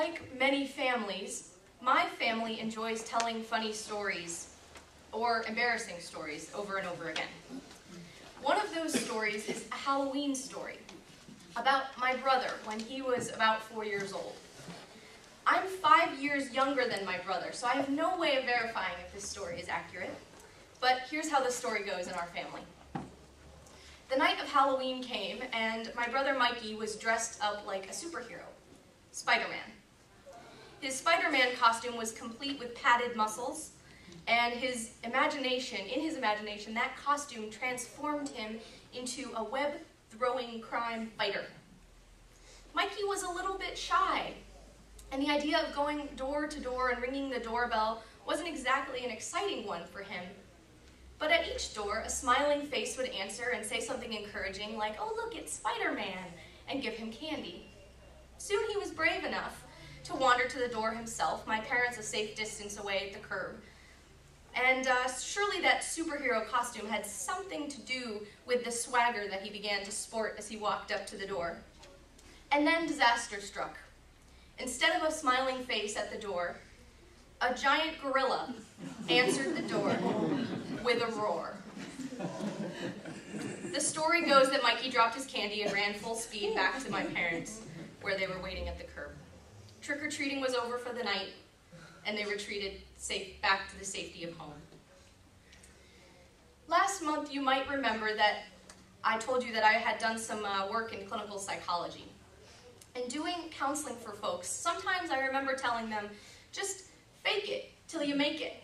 Like many families, my family enjoys telling funny stories or embarrassing stories over and over again. One of those stories is a Halloween story about my brother when he was about 4 years old. I'm 5 years younger than my brother, so I have no way of verifying if this story is accurate, but here's how the story goes in our family. The night of Halloween came, and my brother Mikey was dressed up like a superhero, Spider-Man. His Spider-Man costume was complete with padded muscles, and in his imagination, that costume transformed him into a web-throwing crime fighter. Mikey was a little bit shy, and the idea of going door to door and ringing the doorbell wasn't exactly an exciting one for him. But at each door, a smiling face would answer and say something encouraging like, "Oh, look, it's Spider-Man," and give him candy. Soon he was brave enough to wander to the door himself, my parents a safe distance away at the curb. And surely that superhero costume had something to do with the swagger that he began to sport as he walked up to the door. And then disaster struck. Instead of a smiling face at the door, a giant gorilla answered the door with a roar. The story goes that Mikey dropped his candy and ran full speed back to my parents, where they were waiting at the curb. Trick-or-treating was over for the night, and they retreated back to the safety of home. Last month, you might remember that I told you that I had done some work in clinical psychology. And doing counseling for folks, sometimes I remember telling them, just fake it till you make it.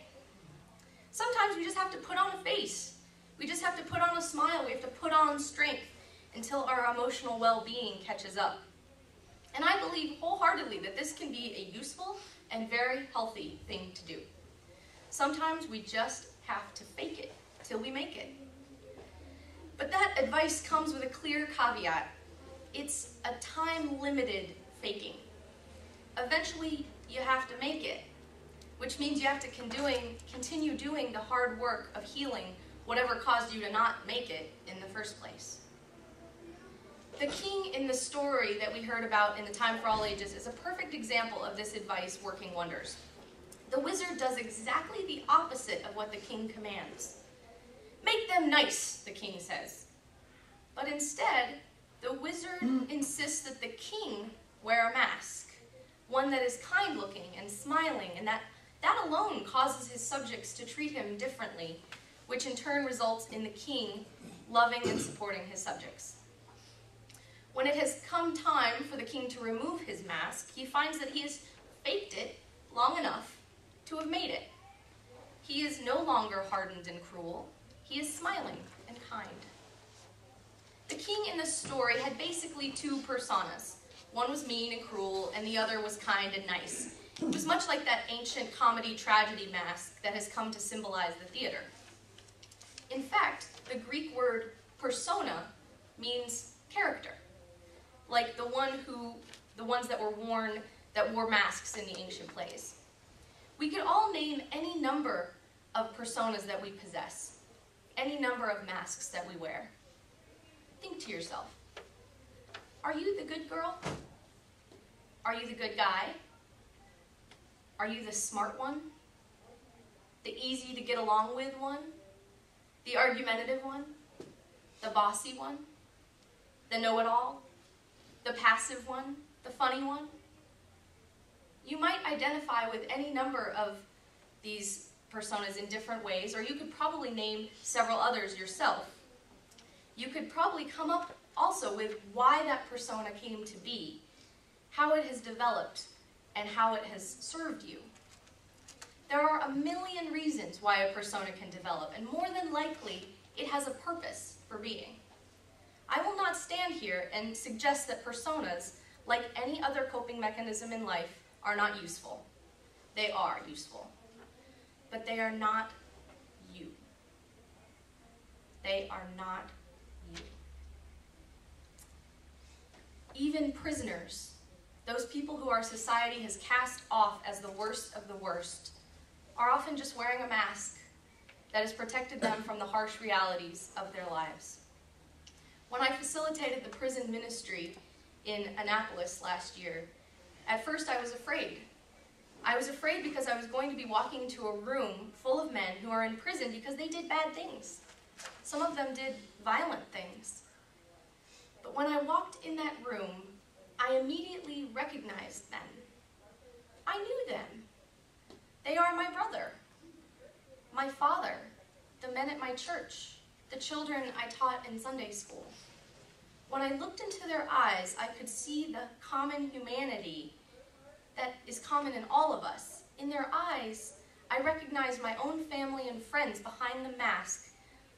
Sometimes we just have to put on a face. We just have to put on a smile. We have to put on strength until our emotional well-being catches up. And I believe wholeheartedly that this can be a useful and very healthy thing to do. Sometimes we just have to fake it till we make it. But that advice comes with a clear caveat. It's a time-limited faking. Eventually, you have to make it, which means you have to continue doing the hard work of healing whatever caused you to not make it in the first place. The king in the story that we heard about in The Time for All Ages is a perfect example of this advice working wonders. The wizard does exactly the opposite of what the king commands. "Make them nice," the king says. But instead, the wizard insists that the king wear a mask, one that is kind-looking and smiling, and that alone causes his subjects to treat him differently, which in turn results in the king loving and supporting his subjects. When it has come time for the king to remove his mask, he finds that he has faked it long enough to have made it. He is no longer hardened and cruel. He is smiling and kind. The king in the story had basically two personas. One was mean and cruel, and the other was kind and nice. It was much like that ancient comedy tragedy mask that has come to symbolize the theater. In fact, the Greek word persona means character, like the ones that wore masks in the ancient plays. We could all name any number of personas that we possess, any number of masks that we wear. Think to yourself, are you the good girl? Are you the good guy? Are you the smart one? The easy to get along with one? The argumentative one? The bossy one? The know-it-all? The passive one? The funny one? You might identify with any number of these personas in different ways, or you could probably name several others yourself. You could probably come up also with why that persona came to be, how it has developed, and how it has served you. There are a million reasons why a persona can develop, and more than likely, it has a purpose for being. I will not stand here and suggest that personas, like any other coping mechanism in life, are not useful. They are useful. But they are not you. They are not you. Even prisoners, those people who our society has cast off as the worst of the worst, are often just wearing a mask that has protected them from the harsh realities of their lives. When I facilitated the prison ministry in Annapolis last year, At first I was afraid. I was afraid because I was going to be walking into a room full of men who are in prison because they did bad things. Some of them did violent things. But when I walked in that room, I immediately recognized them. I knew them. They are my brother, my father, the men at my church, the children I taught in Sunday school. When I looked into their eyes, I could see the common humanity that is common in all of us. In their eyes, I recognized my own family and friends behind the mask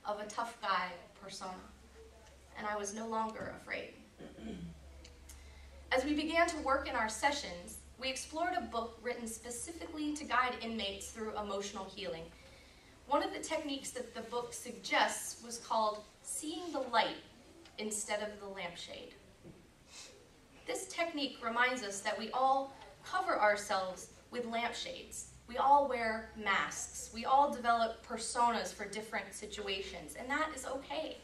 of a tough guy persona, and I was no longer afraid. As we began to work in our sessions, we explored a book written specifically to guide inmates through emotional healing. One of the techniques that the book suggests was called seeing the light instead of the lampshade. This technique reminds us that we all cover ourselves with lampshades. We all wear masks. We all develop personas for different situations, and that is okay.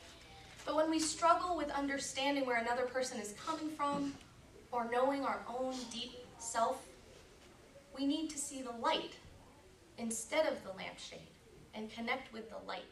But when we struggle with understanding where another person is coming from or knowing our own deep self, we need to see the light instead of the lampshade and connect with the light.